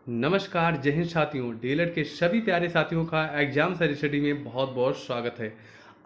नमस्कार, जय हिंद साथियों। डीएलएड के सभी प्यारे साथियों का एग्जाम सर स्टडी में बहुत बहुत स्वागत है।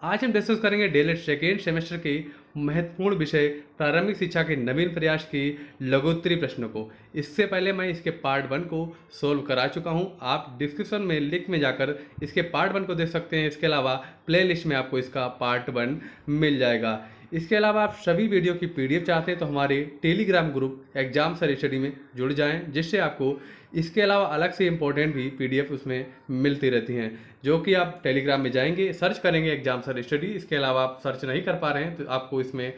आज हम डिस्कस करेंगे डीएलएड सेकेंड सेमेस्टर के महत्वपूर्ण विषय प्रारंभिक शिक्षा के नवीन प्रयास की लघुत्तरी प्रश्नों को। इससे पहले मैं इसके पार्ट 1 को सोल्व करा चुका हूं। आप डिस्क्रिप्शन में लिंक में जाकर इसके पार्ट 1 को देख सकते हैं। इसके अलावा प्लेलिस्ट में आपको इसका पार्ट 1 मिल जाएगा। इसके अलावा आप सभी वीडियो की पीडीएफ चाहते हैं तो हमारे Telegram group exam sir study में जुड़ जाएं, जिससे आपको इसके अलावा अलग से इम्पोर्टेंट भी पीडीएफ उसमें मिलती रहती हैं, जो कि आप टेलीग्राम में जाएंगे, सर्च करेंगे एग्जाम सर स्टडी। इसके अलावा आप सर्च नहीं कर पा रहे हैं तो आपको इसमें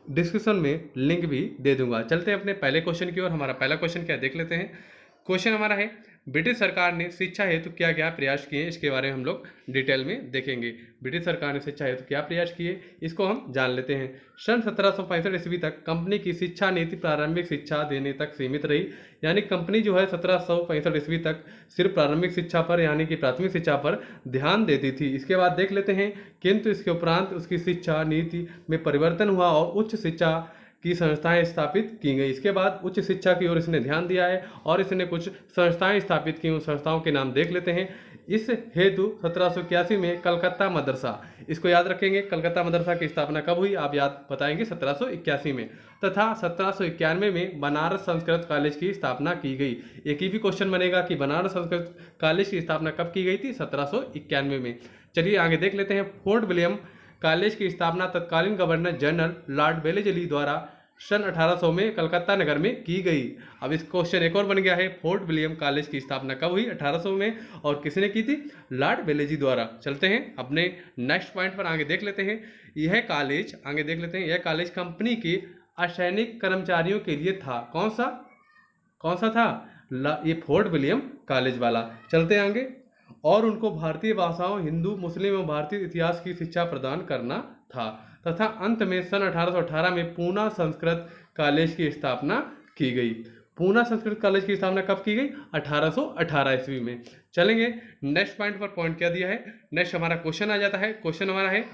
डिस्क्रिप्शन में लिंक भी दे दूंगा। चलते हैं अपने पहले क्वेश्चन की ओर। हमारा पहला क्वेश्चन क्या देख लेते हैं। क्वेश्चन हमारा है, ब्रिटिश सरकार ने शिक्षा हेतु क्या क्या प्रयास किए। इसके बारे में हम लोग डिटेल में देखेंगे। ब्रिटिश सरकार ने शिक्षा हेतु क्या प्रयास किए, इसको हम जान लेते हैं। सन 1765 ईस्वी तक कंपनी की शिक्षा नीति प्रारंभिक शिक्षा देने तक सीमित रही। यानी कंपनी जो है 1765 ईस्वी तक सिर्फ प्रारंभिक शिक्षा पर यानी कि प्राथमिक शिक्षा पर ध्यान देती थी। इसके बाद देख लेते हैं, किंतु इसके उपरांत उसकी शिक्षा नीति में परिवर्तन हुआ और उच्च शिक्षा की संस्थाएं स्थापित की गई। इसके बाद उच्च शिक्षा की ओर इसने ध्यान दिया है और इसने कुछ संस्थाएं स्थापित की। उन संस्थाओं के नाम देख लेते हैं। इस हेतु 1781 में कलकत्ता मदरसा, इसको याद रखेंगे, कलकत्ता मदरसा की स्थापना कब हुई आप याद बताएंगे, 1781 में। तथा 1791 में बनारस संस्कृत कॉलेज की स्थापना की गई। एक ही भी क्वेश्चन बनेगा कि बनारस संस्कृत कॉलेज की स्थापना कब की गई थी, 1791 में। चलिए आगे देख लेते हैं। फोर्ट विलियम कॉलेज की स्थापना तत्कालीन गवर्नर जनरल लॉर्ड वेलेस्ली द्वारा सन 1800 में कलकत्ता नगर में की गई। अब इस क्वेश्चन एक और बन गया है, फोर्ट विलियम कॉलेज की स्थापना कब हुई, 1800 में, और किसने की थी, लॉर्ड वेलेस्ली द्वारा। चलते हैं अपने नेक्स्ट पॉइंट पर आगे देख लेते हैं। यह कॉलेज आगे देख लेते हैं, यह कॉलेज कंपनी के असैनिक कर्मचारियों के लिए था। कौन सा था, ये फोर्ट विलियम कॉलेज वाला। चलते हैं आगे। और उनको भारतीय भाषाओं, हिंदू, मुस्लिम एवं भारतीय इतिहास की शिक्षा प्रदान करना था। तथा अंत में सन 1818 में पूना संस्कृत कॉलेज की स्थापना की गई। पूना संस्कृत कॉलेज की स्थापना कब की गई, 1818 ईस्वी में। चलेंगे नेक्स्ट पॉइंट पर। पॉइंट क्या दिया है, नेक्स्ट हमारा क्वेश्चन आ जाता है। क्वेश्चन हमारा है,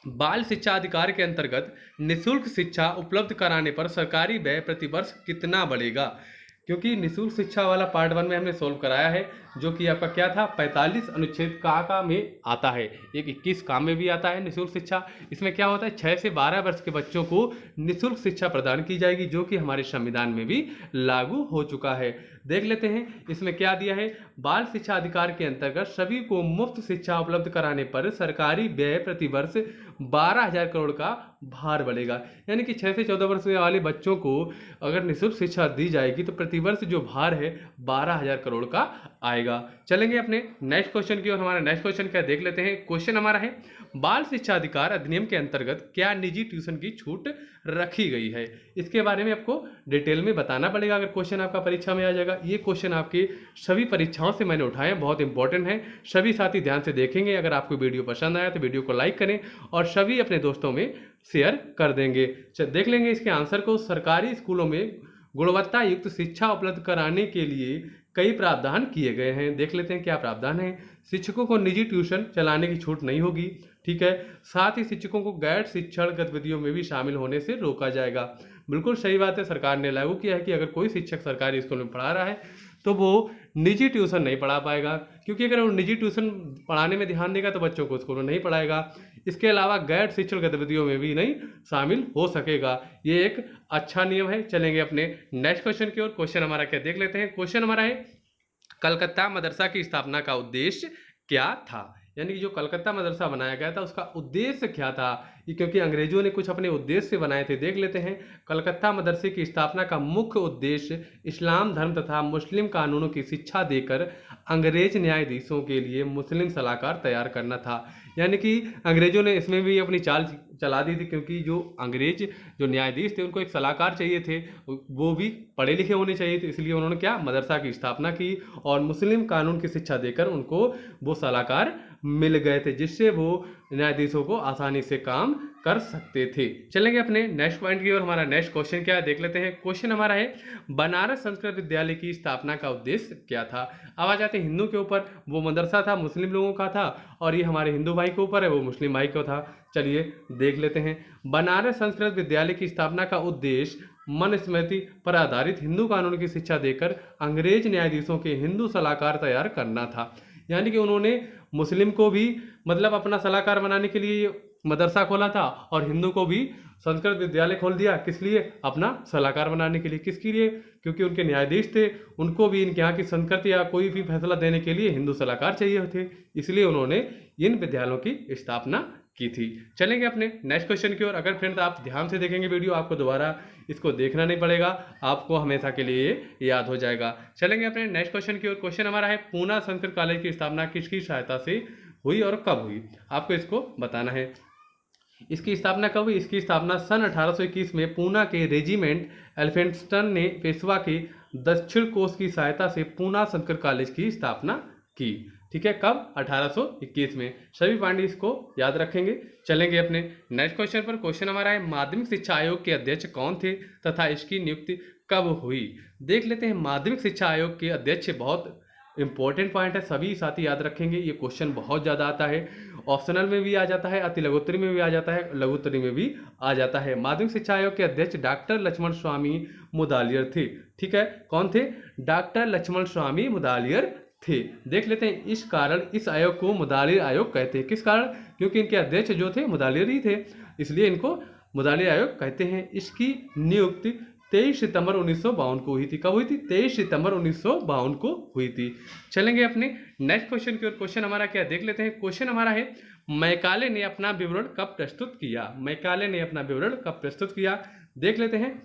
बाल शिक्षा अधिकार के अंतर्गत निःशुल्क शिक्षा उपलब्ध कराने पर सरकारी व्यय प्रतिवर्ष कितना बढ़ेगा। क्योंकि निःशुल्क शिक्षा वाला पार्ट 1 में हमने सोल्व कराया है, जो कि आपका क्या था, 45 अनुच्छेद का में आता है। एक 21 का में भी आता है निःशुल्क शिक्षा। इसमें क्या होता है, 6 से 12 वर्ष के बच्चों को निःशुल्क शिक्षा प्रदान की जाएगी, जो कि हमारे संविधान में भी लागू हो चुका है। देख लेते हैं इसमें क्या दिया है। बाल शिक्षा अधिकार के अंतर्गत सभी को मुफ्त शिक्षा उपलब्ध कराने पर सरकारी व्यय प्रतिवर्ष 12,000 करोड़ का भार बढ़ेगा। यानी कि 6 से 14 वर्ष वाले बच्चों को अगर निःशुल्क शिक्षा दी जाएगी तो प्रतिवर्ष जो भार है 12,000 करोड़ का आएगा। चलेंगे अपने नेक्स्ट क्वेश्चन की ओर। हमारा नेक्स्ट क्वेश्चन क्या देख लेते हैं। क्वेश्चन हमारा है, बाल शिक्षा अधिकार अधिनियम के अंतर्गत क्या निजी ट्यूशन की छूट रखी गई है। इसके बारे में आपको डिटेल में बताना पड़ेगा अगर क्वेश्चन आपका परीक्षा में आ जाएगा। ये क्वेश्चन आपकी सभी परीक्षाओं से मैंने उठाए, बहुत इंपॉर्टेंट है। सभी साथी ध्यान से देखेंगे। अगर आपको वीडियो पसंद आया तो वीडियो को लाइक करें और सभी अपने दोस्तों में शेयर कर देंगे। देख लेंगे इसके आंसर को। सरकारी स्कूलों में गुणवत्ता युक्त शिक्षा उपलब्ध कराने के लिए कई प्रावधान किए गए हैं। देख लेते हैं क्या प्रावधान है। शिक्षकों को निजी ट्यूशन चलाने की छूट नहीं होगी, ठीक है। साथ ही शिक्षकों को गैर शिक्षण गतिविधियों में भी शामिल होने से रोका जाएगा। बिल्कुल सही बात है, सरकार ने लागू किया है कि अगर कोई शिक्षक सरकारी स्कूल में पढ़ा रहा है तो वो निजी ट्यूशन नहीं पढ़ा पाएगा, क्योंकि अगर वो निजी ट्यूशन पढ़ाने में ध्यान देगा तो बच्चों को स्कूल में नहीं पढ़ाएगा। इसके अलावा गैर शिक्षण गतिविधियों में भी नहीं शामिल हो सकेगा। ये एक अच्छा नियम है। चलेंगे अपने नेक्स्ट क्वेश्चन की ओर। क्वेश्चन हमारा क्या देख लेते हैं। क्वेश्चन हमारा है, कलकत्ता मदरसा की स्थापना का उद्देश्य क्या था। यानी कि जो कलकत्ता मदरसा बनाया गया था उसका उद्देश्य क्या था, क्योंकि अंग्रेजों ने कुछ अपने उद्देश्य से बनाए थे। देख लेते हैं। कलकत्ता मदरसे की स्थापना का मुख्य उद्देश्य इस्लाम धर्म तथा मुस्लिम कानूनों की शिक्षा देकर अंग्रेज न्यायाधीशों के लिए मुस्लिम सलाहकार तैयार करना था। यानी कि अंग्रेजों ने इसमें भी अपनी चाल चला दी थी, क्योंकि जो अंग्रेज जो न्यायाधीश थे उनको एक सलाहकार चाहिए थे, वो भी पढ़े लिखे होने चाहिए थे। इसलिए उन्होंने क्या, मदरसा की स्थापना की और मुस्लिम कानून की शिक्षा देकर उनको वो सलाहकार मिल गए थे, जिससे वो न्यायाधीशों को आसानी से काम कर सकते थे। चलेंगे अपने नेक्स्ट पॉइंट की ओर। हमारा नेक्स्ट क्वेश्चन क्या है देख लेते हैं। क्वेश्चन हमारा है, बनारस संस्कृत विद्यालय की स्थापना का उद्देश्य क्या था। अब आ जाते हैं हिंदू के ऊपर। वो मदरसा था मुस्लिम लोगों का था और ये हमारे हिंदू भाई के ऊपर है, वो मुस्लिम भाई को था। चलिए देख लेते हैं। बनारस संस्कृत विद्यालय की स्थापना का उद्देश्य मनुस्मृति पर आधारित हिंदू कानून की शिक्षा देकर अंग्रेज न्यायाधीशों के हिंदू सलाहकार तैयार करना था। यानी कि उन्होंने मुस्लिम को भी मतलब अपना सलाहकार बनाने के लिए मदरसा खोला था और हिंदू को भी संस्कृत विद्यालय खोल दिया। किस लिए? अपना सलाहकार बनाने के लिए। किसके लिए? क्योंकि उनके न्यायाधीश थे, उनको भी इनके यहाँ की संस्कृत या कोई भी फैसला देने के लिए हिंदू सलाहकार चाहिए थे, इसलिए उन्होंने इन विद्यालयों की स्थापना की थी। चलेंगे अपने नेक्स्ट क्वेश्चन की ओर। अगर फ्रेंड्स आप ध्यान से देखेंगे वीडियो, आपको दोबारा इसको देखना नहीं पड़ेगा, आपको हमेशा के लिए याद हो जाएगा। चलेंगे अपने नेक्स्ट क्वेश्चन की ओर। क्वेश्चन हमारा है, पूना संस्कृत कॉलेज की स्थापना किसकी सहायता से हुई और कब हुई? आपको इसको बताना है। इसकी स्थापना कब हुई? इसकी स्थापना सन 1821 में पूना के रेजिमेंट एल्फिंस्टन ने पेशवा के दक्षिण कोष की सहायता से पूना संस्कृत कॉलेज की स्थापना की। ठीक है, कब? 1821 में। सभी पांडे इसको याद रखेंगे। चलेंगे अपने नेक्स्ट क्वेश्चन पर। क्वेश्चन हमारा है, माध्यमिक शिक्षा आयोग के अध्यक्ष कौन थे तथा इसकी नियुक्ति कब हुई? देख लेते हैं। माध्यमिक शिक्षा आयोग के अध्यक्ष बहुत इंपॉर्टेंट पॉइंट है, सभी साथी याद रखेंगे। ये क्वेश्चन बहुत ज़्यादा आता है, ऑप्शनल में भी आ जाता है, अति लघुत्तरी में भी आ जाता है, लघुत्तरी में भी आ जाता है। माध्यमिक शिक्षा आयोग के अध्यक्ष डॉक्टर लक्ष्मण स्वामी मुदालियर थे। ठीक है, कौन थे? डॉक्टर लक्ष्मण स्वामी मुदालियर थे। देख लेते हैं, इस कारण इस आयोग को मुदालियर आयोग कहते हैं। किस कारण? क्योंकि इनके अध्यक्ष जो थे मुदालियर ही थे, इसलिए इनको मुदालियर आयोग कहते हैं। इसकी नियुक्ति 23 सितंबर 1952 को हुई थी। कब हुई थी? 23 सितंबर 1952 को हुई थी। चलेंगे अपने नेक्स्ट क्वेश्चन की ओर। क्वेश्चन हमारा क्या देख लेते हैं। क्वेश्चन हमारा है, मैकाले ने अपना विवरण कब प्रस्तुत किया? मैकाले ने अपना विवरण कब प्रस्तुत किया? देख लेते हैं।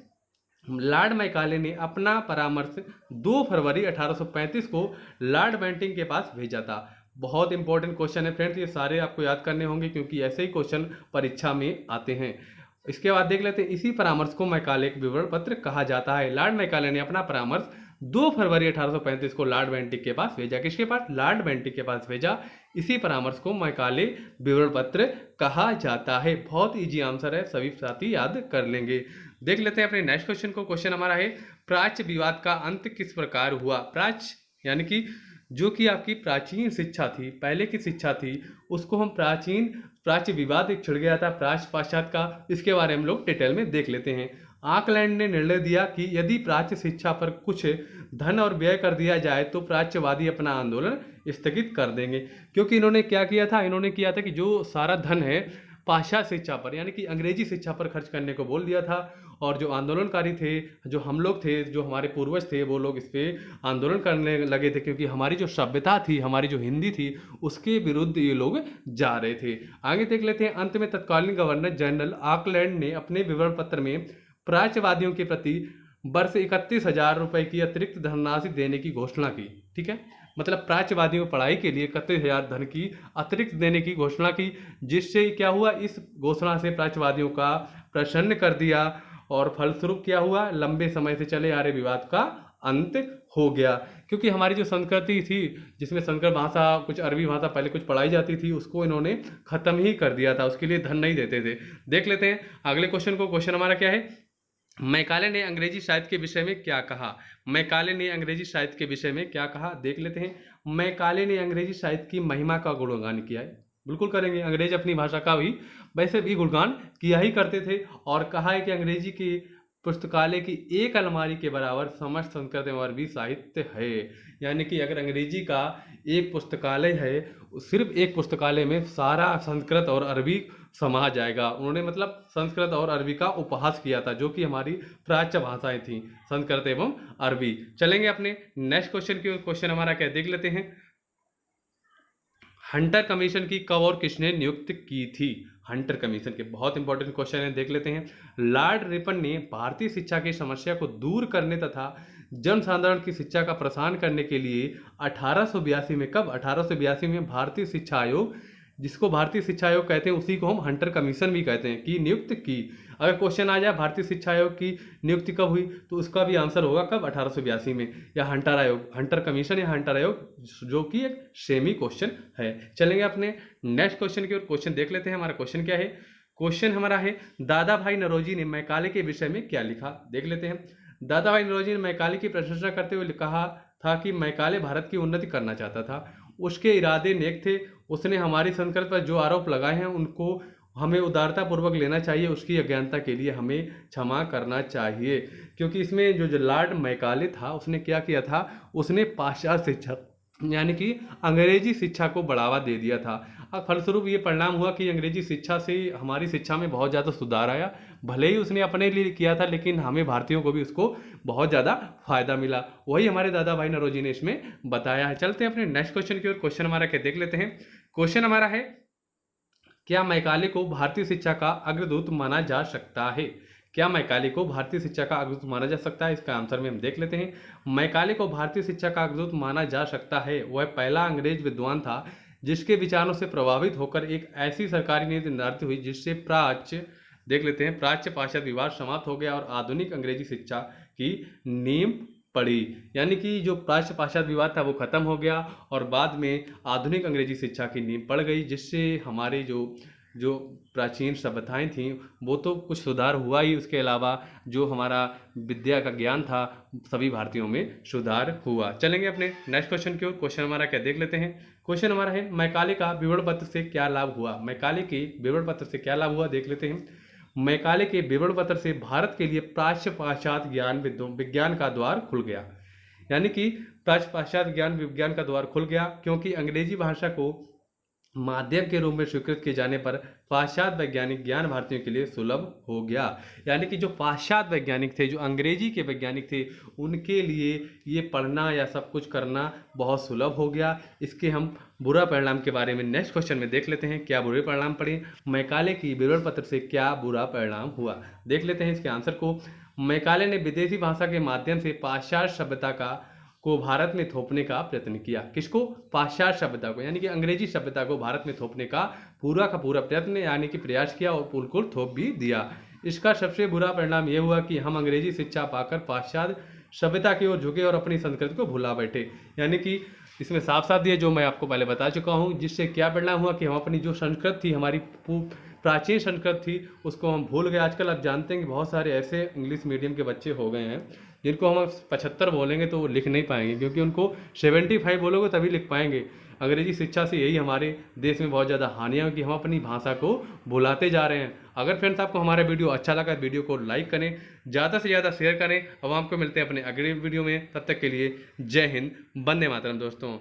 लॉर्ड मैकाले ने अपना परामर्श 2 फरवरी 1835 को लॉर्ड बेंटिंक के पास भेजा था। बहुत इंपॉर्टेंट क्वेश्चन है फ्रेंड्स, ये सारे आपको याद करने होंगे क्योंकि ऐसे ही क्वेश्चन परीक्षा में आते हैं। इसके बाद देख लेते हैं, इसी परामर्श को मैकाले विवरण पत्र कहा जाता है। लॉर्ड मैकाले ने अपना परामर्श 2 फरवरी 1835 को लॉर्ड बेंटिक के पास भेजा। किसके पास? लॉर्ड बेंटिक के पास भेजा। इसी परामर्श को मैकाले विवरण पत्र कहा जाता है। बहुत इजी आंसर है, सभी साथी याद कर लेंगे। देख लेते हैं अपने नेक्स्ट क्वेश्चन को। क्वेश्चन हमारा है, प्राच्य विवाद का अंत किस प्रकार हुआ? प्राच्य यानी कि जो कि आपकी प्राचीन शिक्षा थी, पहले की शिक्षा थी, उसको हम प्राच्य विवाद एक छिड़ गया था प्राच्य पाश्चात्य का, इसके बारे में हम लोग डिटेल में देख लेते हैं। ऑकलैंड ने निर्णय दिया कि यदि प्राच्य शिक्षा पर कुछ धन और व्यय कर दिया जाए तो प्राच्यवादी अपना आंदोलन स्थगित कर देंगे। क्योंकि इन्होंने क्या किया था? इन्होंने किया था कि जो सारा धन है पाश्चात्य शिक्षा पर यानी कि अंग्रेजी शिक्षा पर खर्च करने को बोल दिया था, और जो आंदोलनकारी थे, जो हम लोग थे, जो हमारे पूर्वज थे, वो लोग इस पर आंदोलन करने लगे थे क्योंकि हमारी जो सभ्यता थी, हमारी जो हिंदी थी, उसके विरुद्ध ये लोग जा रहे थे। आगे देख लेते हैं। अंत में तत्कालीन गवर्नर जनरल ऑकलैंड ने अपने विवरण पत्र में प्राच्यवादियों के प्रति वर्ष 31,000 रुपये की अतिरिक्त धनराशि देने की घोषणा की। ठीक है, मतलब प्राच्यवादियों को पढ़ाई के लिए 31,000 धन की अतिरिक्त देने की घोषणा की, जिससे क्या हुआ? इस घोषणा से प्राच्यवादियों का प्रसन्न कर दिया और फलस्वरूप क्या हुआ? लंबे समय से चले आ रहे विवाद का अंत हो गया। क्योंकि हमारी जो संस्कृति थी, जिसमें संस्कृत भाषा, कुछ अरबी भाषा पहले कुछ पढ़ाई जाती थी, उसको इन्होंने खत्म ही कर दिया था, उसके लिए धन नहीं देते थे। देख लेते हैं अगले क्वेश्चन को। क्वेश्चन हमारा क्या है, मैकाले ने अंग्रेजी साहित्य के विषय में क्या कहा? मैकाले ने अंग्रेजी साहित्य के विषय में क्या कहा? देख लेते हैं। मैकाले ने अंग्रेजी साहित्य की महिमा का गुणगान किया है। बिल्कुल करेंगे, अंग्रेज अपनी भाषा का भी वैसे भी गुणगान किया ही करते थे, और कहा है कि अंग्रेजी की पुस्तकालय की एक अलमारी के बराबर समस्त संस्कृत एवं अरबी साहित्य है। यानी कि अगर अंग्रेजी का एक पुस्तकालय है, सिर्फ एक पुस्तकालय में सारा संस्कृत और अरबी समा जाएगा। उन्होंने मतलब संस्कृत और अरबी का उपहास किया था, जो कि हमारी प्राच्य भाषाएं थी, संस्कृत एवं अरबी। चलेंगे अपने नेक्स्ट क्वेश्चन की। क्वेश्चन हमारा क्या देख लेते हैं। हंटर कमीशन की कब और किसने नियुक्त की थी? हंटर कमीशन के बहुत इंपॉर्टेंट क्वेश्चन है, देख लेते हैं। लॉर्ड रिपन ने भारतीय शिक्षा की समस्या को दूर करने तथा जनसाधारण की शिक्षा का प्रसार करने के लिए 1882 में, कब? 1882 में भारतीय शिक्षा आयोग, जिसको भारतीय शिक्षा आयोग कहते हैं, उसी को हम हंटर कमीशन भी कहते हैं, की नियुक्त की। अगर क्वेश्चन आ जाए भारतीय शिक्षा आयोग की नियुक्ति कब हुई, तो उसका भी आंसर होगा कब? 1882 में। या हंटर आयोग, हंटर कमीशन या हंटर आयोग, जो कि एक सेमी क्वेश्चन है। चलेंगे अपने नेक्स्ट क्वेश्चन की ओर। क्वेश्चन देख लेते हैं। हमारा क्वेश्चन क्या है। क्वेश्चन हमारा है, दादा भाई नौरोजी ने मैकाले के विषय में क्या लिखा? देख लेते हैं। दादा भाई नौरोजी ने मैकाले की प्रशंसा करते हुए कहा था कि मैकाले भारत की उन्नति करना चाहता था। उसके इरादे नेक थे। उसने हमारी संस्कृत पर जो आरोप लगाए हैं उनको हमें उदारतापूर्वक लेना चाहिए, उसकी अज्ञानता के लिए हमें क्षमा करना चाहिए। क्योंकि इसमें जो लॉर्ड मैकाले था उसने क्या किया था, उसने पाश्चात्य शिक्षा यानी कि अंग्रेजी शिक्षा को बढ़ावा दे दिया था। अब फलस्वरूप ये परिणाम हुआ कि अंग्रेजी शिक्षा से हमारी शिक्षा में बहुत ज़्यादा सुधार आया। भले ही उसने अपने लिए किया था, लेकिन हमें भारतीयों को भी उसको बहुत ज़्यादा फायदा मिला। वही हमारे दादा भाई नौरोजी ने इसमें बताया है। चलते हैं अपने नेक्स्ट क्वेश्चन की ओर। क्वेश्चन हमारा क्या देख लेते हैं। क्वेश्चन हमारा है, क्या मैकाले को भारतीय शिक्षा का अग्रदूत माना जा सकता है? क्या मैकाले को भारतीय शिक्षा का अग्रदूत माना जा सकता है? इसका आंसर में हम देख लेते हैं। मैकाले को भारतीय शिक्षा का अग्रदूत माना जा सकता है। वह पहला अंग्रेज विद्वान था जिसके विचारों से प्रभावित होकर एक ऐसी सरकारी नीति निर्धारित हुई जिससे प्राच्य देख लेते हैं प्राच्य पाश्चात्य विवाद समाप्त हो गया और आधुनिक अंग्रेजी शिक्षा की नींव पड़ी। यानी कि जो प्राच्य पाश्चात्य विवाद था वो खत्म हो गया और बाद में आधुनिक अंग्रेजी शिक्षा की नींव पड़ गई, जिससे हमारे जो जो प्राचीन सभ्यताएं थीं वो तो कुछ सुधार हुआ ही, उसके अलावा जो हमारा विद्या का ज्ञान था सभी भारतीयों में सुधार हुआ। चलेंगे अपने नेक्स्ट क्वेश्चन की ओर। क्वेश्चन हमारा क्या देख लेते हैं। क्वेश्चन हमारा है, मैकाले का विवरण पत्र से क्या लाभ हुआ? मैकाले के विवरण पत्र से क्या लाभ हुआ देख लेते हैं। मैकाले के विवरण पत्र से भारत के लिए प्राच्य पाश्चात्य ज्ञान विज्ञान का द्वार खुल गया। यानी कि प्राच्य पाश्चात्य ज्ञान विज्ञान का द्वार खुल गया, क्योंकि अंग्रेजी भाषा को माध्यम के रूप में स्वीकृत किए जाने पर पाश्चात्य वैज्ञानिक ज्ञान भारतीयों के लिए सुलभ हो गया। यानी कि जो पाश्चात्य वैज्ञानिक थे, जो अंग्रेजी के वैज्ञानिक थे, उनके लिए ये पढ़ना या सब कुछ करना बहुत सुलभ हो गया। इसके हम बुरा परिणाम के बारे में नेक्स्ट क्वेश्चन में देख लेते हैं। क्या बुरे परिणाम पड़े? मैकाले की विवरण पत्र से क्या बुरा परिणाम हुआ देख लेते हैं इसके आंसर को। मैकाले ने विदेशी भाषा के माध्यम से पाश्चात्य सभ्यता को भारत में थोपने का प्रयत्न किया। किसको? पाश्चात्य सभ्यता को, यानी कि अंग्रेजी सभ्यता को भारत में थोपने का पूरा प्रयत्न यानी कि प्रयास किया और बिल्कुल थोप भी दिया। इसका सबसे बुरा परिणाम यह हुआ कि हम अंग्रेजी शिक्षा पाकर पाश्चात्य सभ्यता की ओर झुके और अपनी संस्कृति को भुला बैठे। यानी कि इसमें साफ साफ दिया, जो मैं आपको पहले बता चुका हूँ, जिससे क्या परिणाम हुआ कि हम अपनी जो संस्कृति थी, हमारी प्राचीन संस्कृति थी, उसको हम भूल गए। आजकल आप जानते हैं कि बहुत सारे ऐसे इंग्लिश मीडियम के बच्चे हो गए हैं जिनको हम 75 बोलेंगे तो वो लिख नहीं पाएंगे, क्योंकि उनको 75 बोलोगे तभी लिख पाएंगे। अंग्रेजी शिक्षा से यही हमारे देश में बहुत ज़्यादा हानियाँ कि हम अपनी भाषा को भुलाते जा रहे हैं। अगर फ्रेंड्स आपको हमारा वीडियो अच्छा लगा, वीडियो को लाइक करें, ज़्यादा से ज़्यादा शेयर करें। अब आपको मिलते हैं अपने अगले वीडियो में, तब तक के लिए जय हिंद, वंदे मातरम दोस्तों।